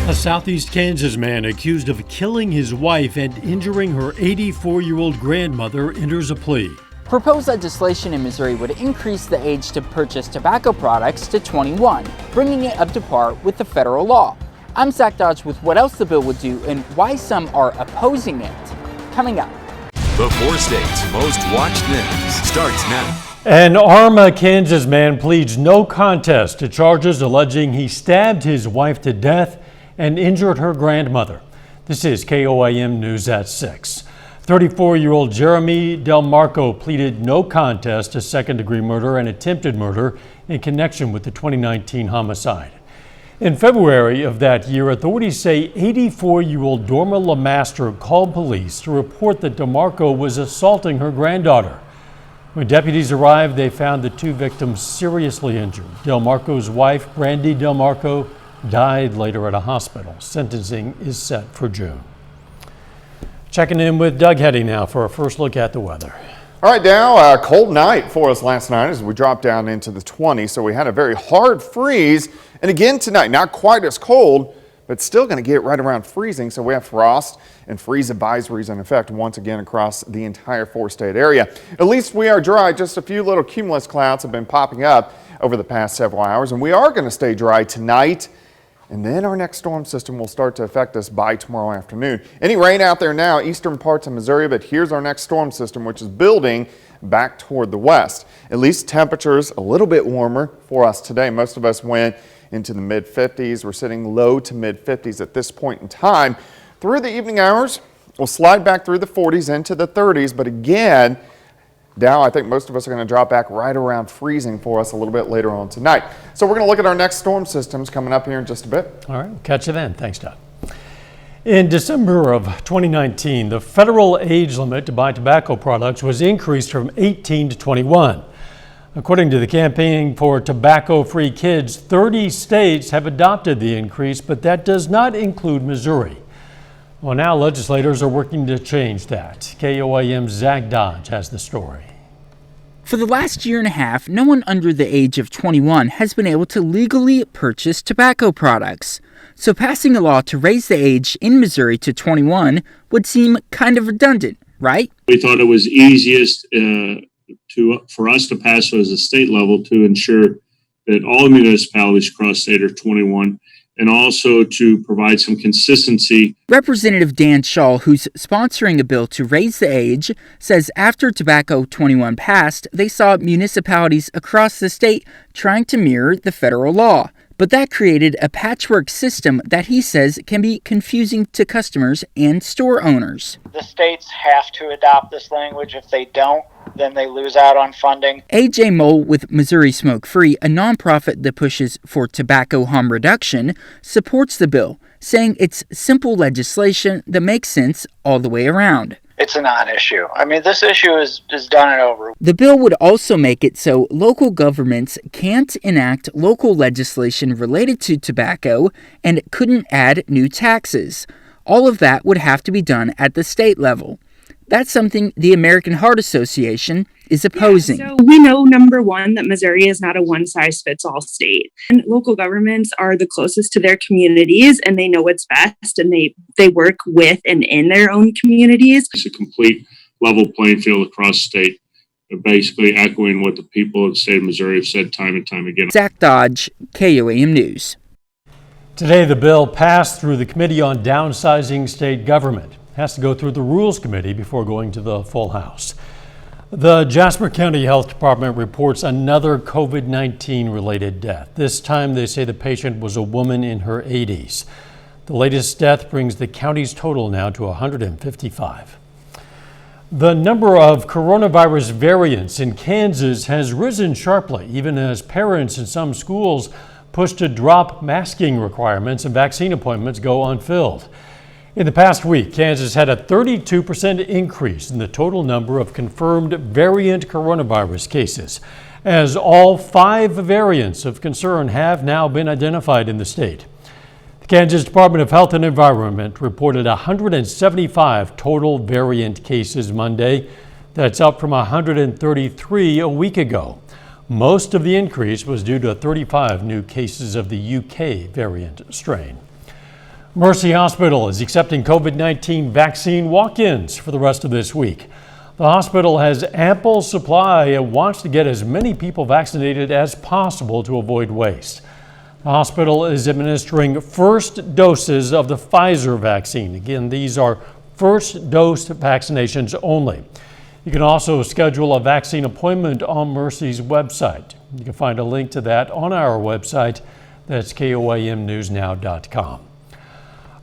A Southeast Kansas man accused of killing his wife and injuring her 84-year-old grandmother enters a plea. Proposed legislation in Missouri would increase the age to purchase tobacco products to 21, bringing it up to par with the federal law. I'm Zach Dodge with what else the bill would do and why some are opposing it. Coming up. The 4 states' most watched news starts now. An Arma, Kansas man pleads no contest to charges alleging he stabbed his wife to death and injured her grandmother. This is KOAM News at 6. 34-year-old Jeremy Del Marco pleaded no contest to second-degree murder and attempted murder in connection with the 2019 homicide. In February of that year, authorities say 84-year-old Dorma LeMaster called police to report that Del Marco was assaulting her granddaughter. When deputies arrived, they found the 2 victims seriously injured. Del Marco's wife, Brandy Del Marco, died later at a hospital. Sentencing is set for June. Checking in with Doug Hetty now for a first look at the weather. All right, Dow, a cold night for us last night as we dropped down into the 20s. So we had a very hard freeze. And again tonight, not quite as cold, but still going to get right around freezing. So we have frost and freeze advisories in effect once again across the entire 4-state area. At least we are dry. Just a few little cumulus clouds have been popping up over the past several hours. And we are going to stay dry tonight. And then our next storm system will start to affect us by tomorrow afternoon. Any rain out there now, eastern parts of Missouri, but here's our next storm system, which is building back toward the west. At least temperatures a little bit warmer for us today. Most of us went into the mid-50s. We're sitting low to mid-50s at this point in time. Through the evening hours, we'll slide back through the 40s into the 30s, but again, Dow, I think most of us are going to drop back right around freezing for us a little bit later on tonight. So we're going to look at our next storm systems coming up here in just a bit. All right, we'll catch you then. Thanks, Doug. In December of 2019, the federal age limit to buy tobacco products was increased from 18 to 21. According to the Campaign for Tobacco-Free Kids, 30 states have adopted the increase, but that does not include Missouri. Well, now legislators are working to change that. KOAM's Zach Dodge has the story. For the last year and a half, no one under the age of 21 has been able to legally purchase tobacco products. So passing a law to raise the age in Missouri to 21 would seem kind of redundant, right? We thought it was easiest for us to pass it as a state level to ensure that all municipalities across the state are 21. And also to provide some consistency. Representative Dan Shaw, who's sponsoring a bill to raise the age, says after Tobacco 21 passed, they saw municipalities across the state trying to mirror the federal law. But that created a patchwork system that he says can be confusing to customers and store owners. The states have to adopt this language. If they don't, then they lose out on funding. A.J. Mole with Missouri Smoke Free, a nonprofit that pushes for tobacco harm reduction, supports the bill, saying it's simple legislation that makes sense all the way around. It's a non-issue. I mean, this issue is done and over. The bill would also make it so local governments can't enact local legislation related to tobacco and couldn't add new taxes. All of that would have to be done at the state level. That's something the American Heart Association is opposing. So we know, number one, that Missouri is not a one-size-fits-all state. And local governments are the closest to their communities, and they know what's best, and they work with and in their own communities. It's a complete level playing field across the state, basically echoing what the people of the state of Missouri have said time and time again. Zach Dodge, KOAM News. Today, the bill passed through the Committee on Downsizing State Government. It has to go through the Rules Committee before going to the full House. The Jasper County Health Department reports another COVID-19 related death. This time they say the patient was a woman in her 80s. The latest death brings the county's total now to 155. The number of coronavirus variants in Kansas has risen sharply, even as parents in some schools push to drop masking requirements and vaccine appointments go unfilled. In the past week, Kansas had a 32% increase in the total number of confirmed variant coronavirus cases, as all 5 variants of concern have now been identified in the state. The Kansas Department of Health and Environment reported 175 total variant cases Monday. That's up from 133 a week ago. Most of the increase was due to 35 new cases of the UK variant strain. Mercy Hospital is accepting COVID-19 vaccine walk-ins for the rest of this week. The hospital has ample supply and wants to get as many people vaccinated as possible to avoid waste. The hospital is administering first doses of the Pfizer vaccine. Again, these are first dose vaccinations only. You can also schedule a vaccine appointment on Mercy's website. You can find a link to that on our website. That's KOAMnewsnow.com.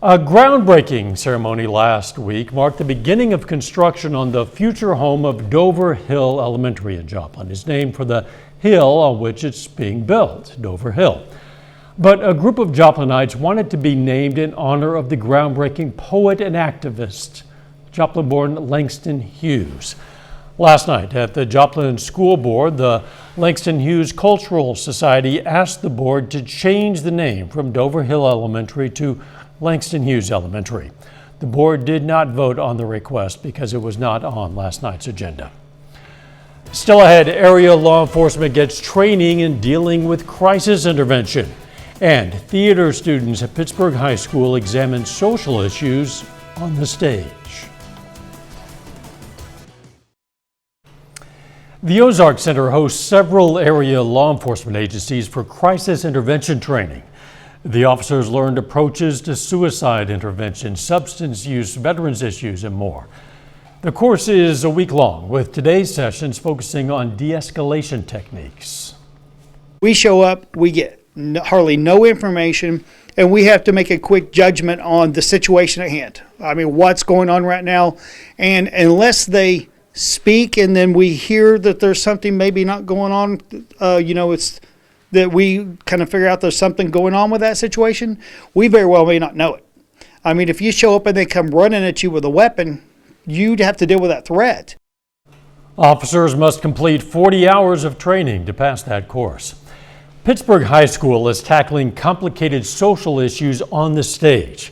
A groundbreaking ceremony last week marked the beginning of construction on the future home of Dover Hill Elementary in Joplin. It's named for the hill on which it's being built, Dover Hill. But a group of Joplinites wanted to be named in honor of the groundbreaking poet and activist, Joplin-born Langston Hughes. Last night at the Joplin School Board, the Langston Hughes Cultural Society asked the board to change the name from Dover Hill Elementary to Langston Hughes Elementary. The board did not vote on the request because it was not on last night's agenda. Still ahead, area law enforcement gets training in dealing with crisis intervention. And theater students at Pittsburgh High School examine social issues on the stage. The Ozark Center hosts several area law enforcement agencies for crisis intervention training. The officers learned approaches to suicide intervention, substance use, veterans issues, and more. The course is a week long, with today's sessions focusing on de-escalation techniques. We show up, we get hardly no information, and we have to make a quick judgment on the situation at hand. I mean, what's going on right now, and unless they speak and then we hear that there's something maybe not going on, it's that we kind of figure out there's something going on with that situation, we very well may not know it. I mean, if you show up and they come running at you with a weapon, you'd have to deal with that threat. Officers must complete 40 hours of training to pass that course. Pittsburgh High School is tackling complicated social issues on the stage.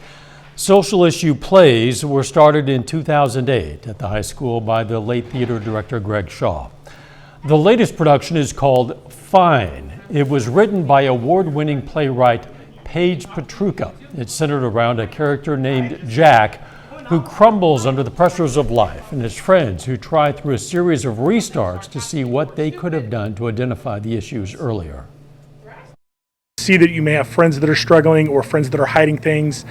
Social issue plays were started in 2008 at the high school by the late theater director Greg Shaw. The latest production is called Fine. It was written by award-winning playwright Paige Petruka. It's centered around a character named Jack who crumbles under the pressures of life, and his friends who try through a series of restarts to see what they could have done to identify the issues earlier. See that you may have friends that are struggling or friends that are hiding things,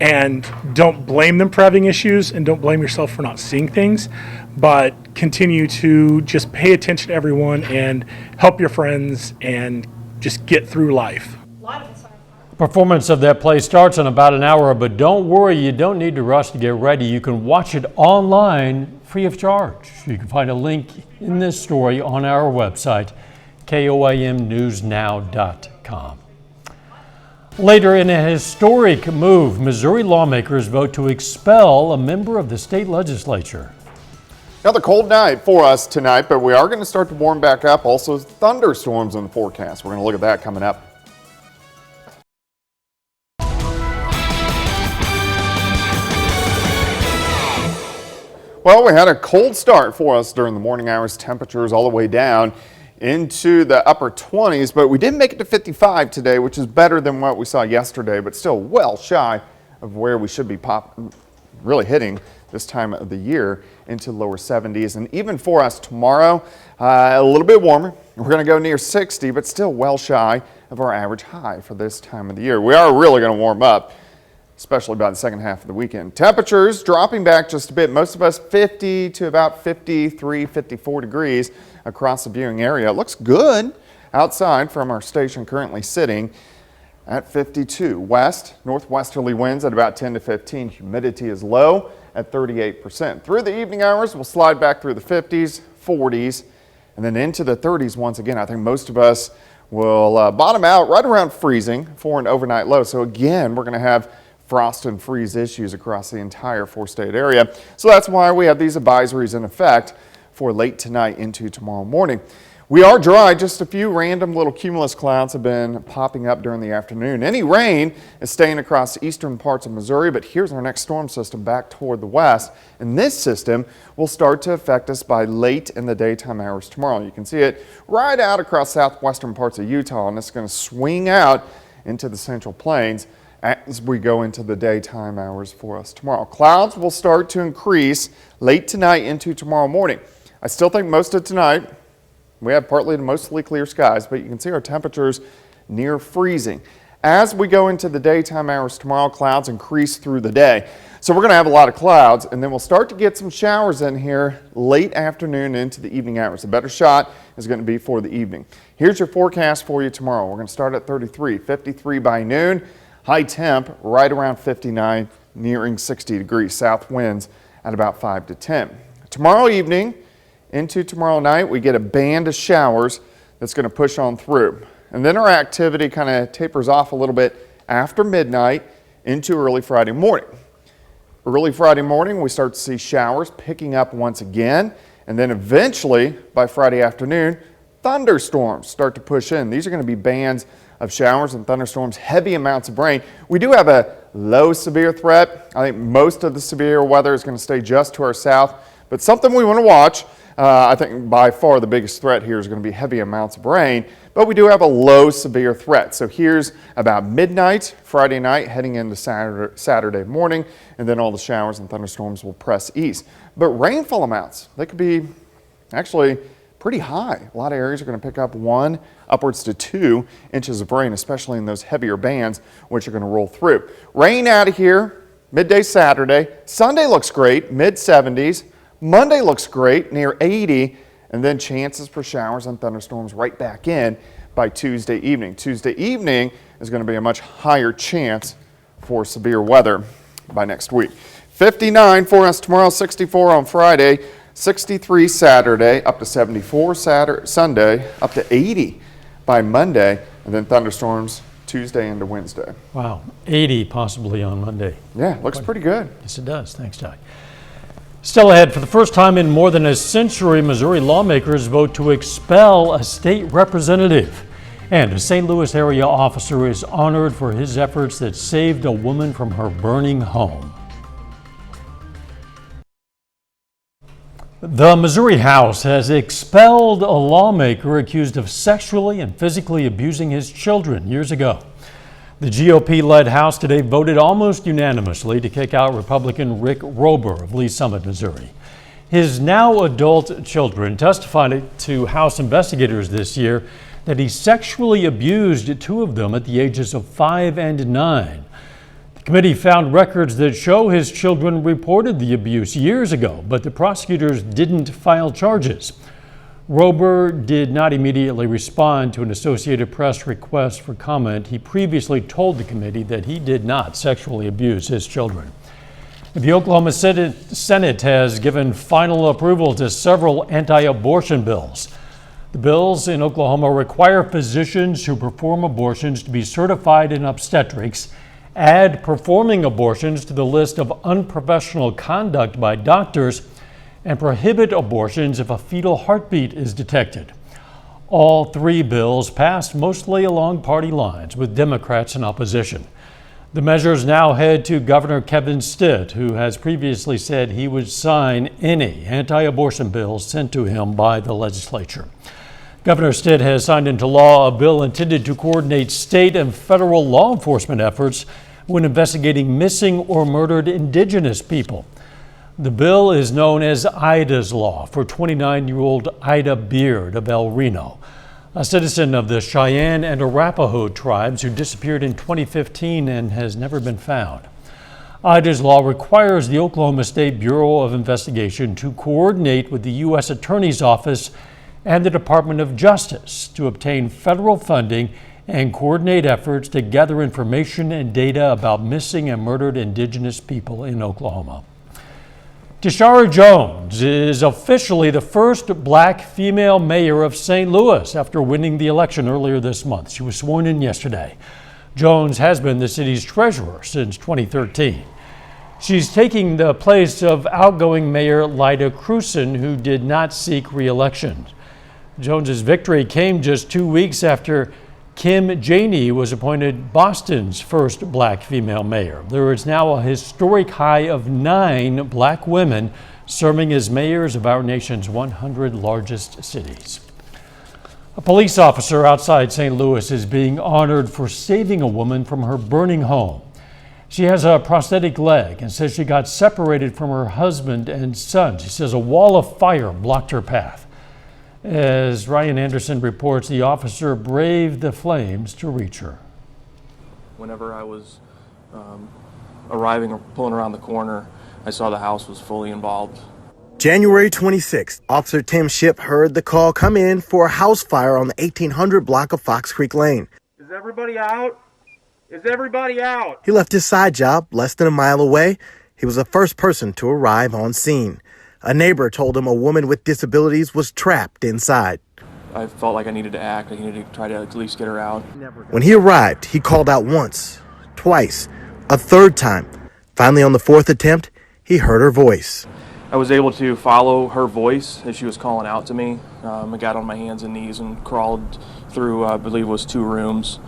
and don't blame them for having issues and don't blame yourself for not seeing things, but continue to just pay attention to everyone and help your friends and just get through life. Performance of that play starts in about an hour, but don't worry, you don't need to rush to get ready. You can watch it online free of charge. You can find a link in this story on our website, KOAMnewsnow.com. Later, in a historic move, Missouri lawmakers vote to expel a member of the state legislature. Another cold night for us tonight, but we are going to start to warm back up. Also, thunderstorms in the forecast. We're going to look at that coming up. Well, we had a cold start for us during the morning hours. Temperatures all the way down into the upper 20s, but we did make it to 55 today, which is better than what we saw yesterday, but still well shy of where we should be really hitting this time of the year, into lower 70s. And even for us tomorrow, a little bit warmer. We're going to go near 60, but still well shy of our average high for this time of the year. We are really going to warm up, especially by the second half of the weekend. Temperatures dropping back just a bit. Most of us 50 to about 53, 54 degrees across the viewing area. It looks good outside from our station, currently sitting at 52. West, northwesterly winds at about 10 to 15. Humidity is low at 38%. Through the evening hours, we'll slide back through the 50s, 40s, and then into the 30s once again. I think most of us will bottom out right around freezing for an overnight low. So again, we're going to have frost and freeze issues across the entire four-state area. So that's why we have these advisories in effect for late tonight into tomorrow morning. We are dry. Just a few random little cumulus clouds have been popping up during the afternoon. Any rain is staying across the eastern parts of Missouri, but here's our next storm system back toward the west. And this system will start to affect us by late in the daytime hours tomorrow. You can see it right out across southwestern parts of Utah, and it's going to swing out into the central plains as we go into the daytime hours for us tomorrow. Clouds will start to increase late tonight into tomorrow morning. I still think most of tonight we have partly to mostly clear skies, but you can see our temperatures near freezing. As we go into the daytime hours tomorrow, clouds increase through the day. So we're going to have a lot of clouds, and then we'll start to get some showers in here late afternoon into the evening hours. The better shot is going to be for the evening. Here's your forecast for you tomorrow. We're going to start at 33, 53 by noon. High temp right around 59, nearing 60 degrees. South winds at about 5 to 10. Tomorrow evening into tomorrow night, we get a band of showers that's going to push on through. And then our activity kind of tapers off a little bit after midnight into early Friday morning. Early Friday morning, we start to see showers picking up once again. And then eventually, by Friday afternoon, thunderstorms start to push in. These are going to be bands of showers and thunderstorms, heavy amounts of rain. We do have a low severe threat. I think most of the severe weather is going to stay just to our south, but something we want to watch. I think by far the biggest threat here is going to be heavy amounts of rain, but we do have a low severe threat. So here's about midnight, Friday night, heading into Saturday morning, and then all the showers and thunderstorms will press east. But rainfall amounts, they could be actually pretty high. A lot of areas are going to pick up 1 upwards to 2 inches of rain, especially in those heavier bands, which are going to roll through. Rain out of here midday Saturday. Sunday looks great, mid-70s. Monday looks great, near 80, and then chances for showers and thunderstorms right back in by Tuesday evening. Tuesday evening is going to be a much higher chance for severe weather by next week. 59 for us tomorrow, 64 on Friday, 63 Saturday, up to 74 Sunday, up to 80 by Monday, and then thunderstorms Tuesday into Wednesday. Wow, 80 possibly on Monday. Yeah, looks pretty good. Yes, it does. Thanks, Doug. Still ahead, for the first time in more than a century, Missouri lawmakers vote to expel a state representative. And a St. Louis area officer is honored for his efforts that saved a woman from her burning home. The Missouri House has expelled a lawmaker accused of sexually and physically abusing his children years ago. The GOP-led House today voted almost unanimously to kick out Republican Rick Rober of Lee Summit, Missouri. His now adult children testified to House investigators this year that he sexually abused 2 of them at the ages of 5 and 9. The committee found records that show his children reported the abuse years ago, but the prosecutors didn't file charges. Rober did not immediately respond to an Associated Press request for comment. He previously told the committee that he did not sexually abuse his children. The Oklahoma Senate has given final approval to several anti-abortion bills. The bills in Oklahoma require physicians who perform abortions to be certified in obstetrics, add performing abortions to the list of unprofessional conduct by doctors, and prohibit abortions if a fetal heartbeat is detected. All 3 bills passed mostly along party lines, with Democrats in opposition. The measures now head to Governor Kevin Stitt, who has previously said he would sign any anti-abortion bills sent to him by the legislature. Governor Stitt has signed into law a bill intended to coordinate state and federal law enforcement efforts when investigating missing or murdered indigenous people. The bill is known as Ida's Law for 29-year-old Ida Beard of El Reno, a citizen of the Cheyenne and Arapaho tribes who disappeared in 2015 and has never been found. Ida's Law requires the Oklahoma State Bureau of Investigation to coordinate with the U.S. Attorney's Office and the Department of Justice to obtain federal funding and coordinate efforts to gather information and data about missing and murdered indigenous people in Oklahoma. Tishara Jones is officially the first black female mayor of St. Louis after winning the election earlier this month. She was sworn in yesterday. Jones has been the city's treasurer since 2013. She's taking the place of outgoing Mayor Lyda Crewson, who did not seek re-election. Jones's victory came just 2 weeks after Kim Janey was appointed Boston's first black female mayor. There is now a historic high of 9 black women serving as mayors of our nation's 100 largest cities. A police officer outside St. Louis is being honored for saving a woman from her burning home. She has a prosthetic leg and says she got separated from her husband and son. She says a wall of fire blocked her path. As Ryan Anderson reports, the officer braved the flames to reach her. Whenever I was arriving or pulling around the corner, I saw the house was fully involved. January 26th, Officer Tim Shipp heard the call come in for a house fire on the 1800 block of Fox Creek Lane. Is everybody out? Is everybody out? He left his side job less than a mile away. He was the first person to arrive on scene. A neighbor told him a woman with disabilities was trapped inside. I felt like I needed to act. I needed to try to at least get her out. When he arrived, he called out once, twice, a third time. Finally, on the 4th attempt, he heard her voice. I was able to follow her voice as she was calling out to me. I got on my hands and knees and crawled through, I believe it was 2 rooms.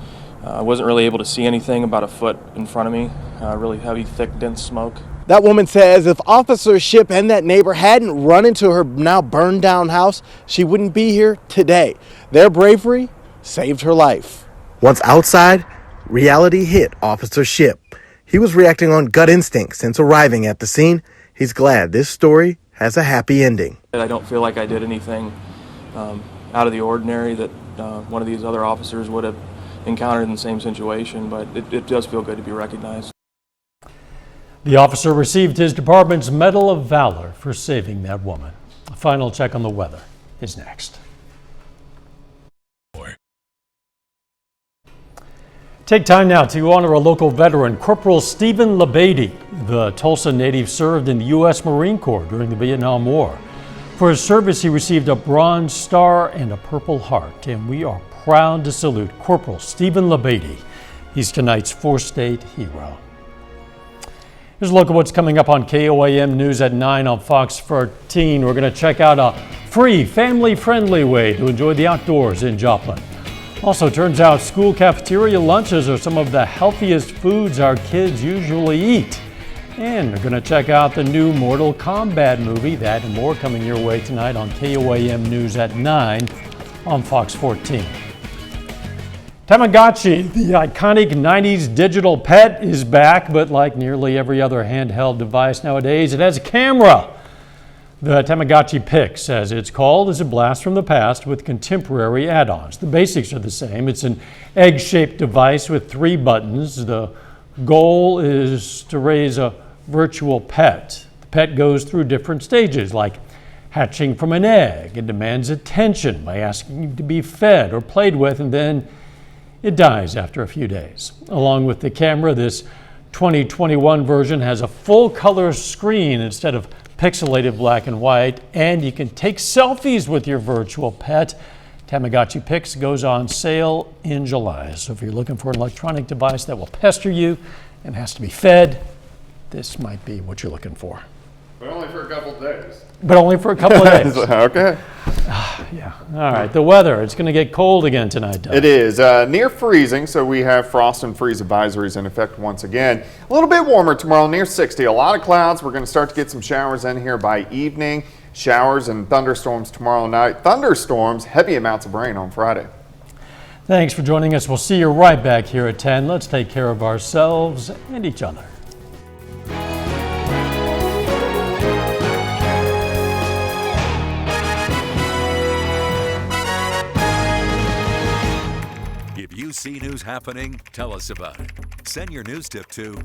I wasn't really able to see anything about a foot in front of me. Really heavy, thick, dense smoke. That woman says if Officer Shipp and that neighbor hadn't run into her now burned down house, she wouldn't be here today. Their bravery saved her life. Once outside, reality hit Officer Shipp. He was reacting on gut instinct since arriving at the scene. He's glad this story has a happy ending. I don't feel like I did anything out of the ordinary that one of these other officers would have encountered in the same situation, but it does feel good to be recognized. The officer received his department's Medal of Valor for saving that woman. A final check on the weather is next. Take time now to honor a local veteran, Corporal Stephen LeBady. The Tulsa native served in the U.S. Marine Corps during the Vietnam War. For his service, he received a Bronze Star and a Purple Heart, and we are proud to salute Corporal Stephen LeBady. He's tonight's 4-state hero. Here's a look at what's coming up on KOAM News at 9 on Fox 14. We're going to check out a free, family-friendly way to enjoy the outdoors in Joplin. Also, turns out school cafeteria lunches are some of the healthiest foods our kids usually eat. And we're going to check out the new Mortal Kombat movie. That and more coming your way tonight on KOAM News at 9 on Fox 14. Tamagotchi, the iconic 90s digital pet, is back, but like nearly every other handheld device nowadays, it has a camera. The Tamagotchi Pix, as it's called, is a blast from the past with contemporary add-ons. The basics are the same. It's an egg-shaped device with 3 buttons. The goal is to raise a virtual pet. The pet goes through different stages, like hatching from an egg. It demands attention by asking to be fed or played with, and then it dies after a few days. Along with the camera, this 2021 version has a full-color screen instead of pixelated black and white, and you can take selfies with your virtual pet. Tamagotchi Pix goes on sale in July. So if you're looking for an electronic device that will pester you and has to be fed, this might be what you're looking for. But only for a couple of days. But only for a couple of days. Okay. Yeah. All right. The weather, it's going to get cold again tonight, Doug. It is near freezing, so we have frost and freeze advisories in effect once again. A little bit warmer tomorrow, near 60. A lot of clouds. We're going to start to get some showers in here by evening. Showers and thunderstorms tomorrow night. Thunderstorms, heavy amounts of rain on Friday. Thanks for joining us. We'll see you right back here at 10. Let's take care of ourselves and each other. If you see news happening, tell us about it. Send your news tip to